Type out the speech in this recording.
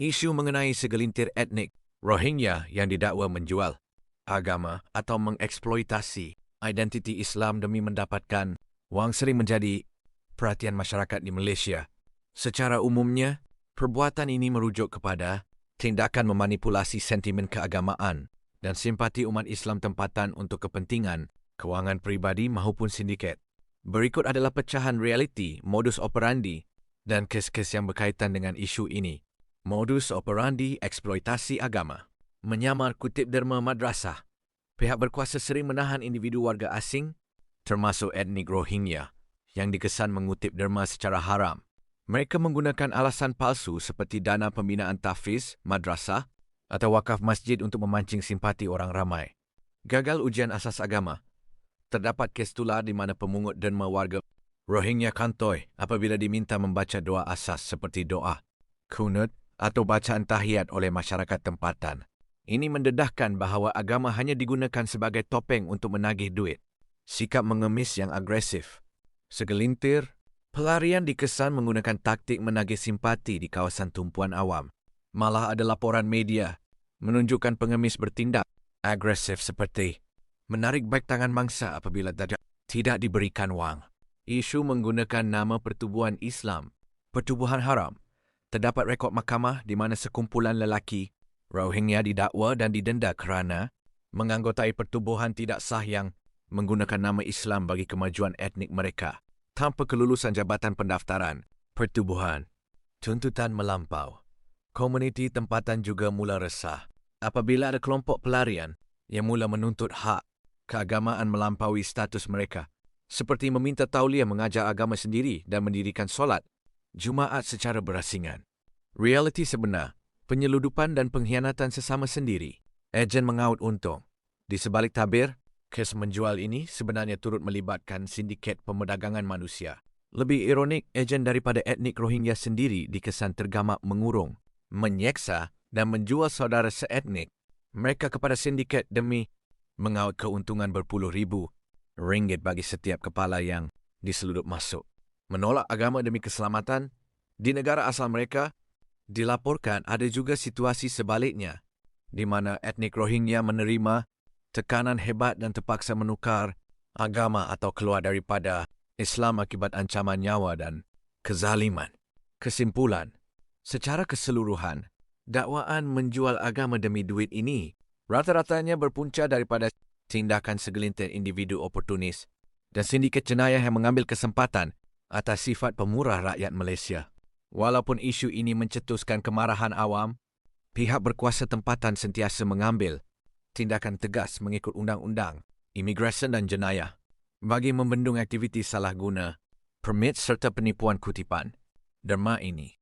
Isu mengenai segelintir etnik Rohingya yang didakwa menjual agama atau mengeksploitasi identiti Islam demi mendapatkan wang sering menjadi perhatian masyarakat di Malaysia. Secara umumnya, perbuatan ini merujuk kepada tindakan memanipulasi sentimen keagamaan dan simpati umat Islam tempatan untuk kepentingan kewangan peribadi maupun sindiket. Berikut adalah pecahan realiti, modus operandi dan kes-kes yang berkaitan dengan isu ini. Modus operandi eksploitasi agama. Menyamar kutip derma madrasah. Pihak berkuasa sering menahan individu warga asing, termasuk etnik Rohingya, yang dikesan mengutip derma secara haram. Mereka menggunakan alasan palsu seperti dana pembinaan tahfiz, madrasah, atau wakaf masjid untuk memancing simpati orang ramai. Gagal ujian asas agama. Terdapat kes tular di mana pemungut derma warga Rohingya kantoi apabila diminta membaca doa asas seperti doa, kunut, atau bacaan tahiyat oleh masyarakat tempatan. Ini mendedahkan bahawa agama hanya digunakan sebagai topeng untuk menagih duit. Sikap mengemis yang agresif. Segelintir pelarian dikesan menggunakan taktik menagih simpati di kawasan tumpuan awam. Malah ada laporan media menunjukkan pengemis bertindak agresif seperti menarik baik tangan mangsa apabila tidak diberikan wang. Isu menggunakan nama pertubuhan Islam, pertubuhan haram. Terdapat rekod mahkamah di mana sekumpulan lelaki Rohingya didakwa dan didenda kerana menganggotai pertubuhan tidak sah yang menggunakan nama Islam bagi kemajuan etnik mereka tanpa kelulusan jabatan pendaftaran pertubuhan. Tuntutan melampau. Komuniti tempatan juga mula resah apabila ada kelompok pelarian yang mula menuntut hak keagamaan melampaui status mereka, seperti meminta tauliah mengajar agama sendiri dan mendirikan solat Jumaat secara berasingan. Realiti sebenar, penyeludupan dan pengkhianatan sesama sendiri. Ejen mengaut untung. Di sebalik tabir, kes menjual ini sebenarnya turut melibatkan sindiket pemerdagangan manusia. Lebih ironik, ejen daripada etnik Rohingya sendiri dikesan tergamak mengurung, menyeksa dan menjual saudara seetnik mereka kepada sindiket demi mengaut keuntungan berpuluh ribu ringgit bagi setiap kepala yang diseludup masuk. Menolak agama demi keselamatan di negara asal mereka. Dilaporkan ada juga situasi sebaliknya, di mana etnik Rohingya menerima tekanan hebat dan terpaksa menukar agama atau keluar daripada Islam akibat ancaman nyawa dan kezaliman. Kesimpulan, secara keseluruhan, dakwaan menjual agama demi duit ini rata-ratanya berpunca daripada tindakan segelintir individu oportunis dan sindiket jenayah yang mengambil kesempatan atas sifat pemurah rakyat Malaysia. Walaupun isu ini mencetuskan kemarahan awam, pihak berkuasa tempatan sentiasa mengambil tindakan tegas mengikut undang-undang, imigresen dan jenayah bagi membendung aktiviti salah guna, permit serta penipuan kutipan derma ini.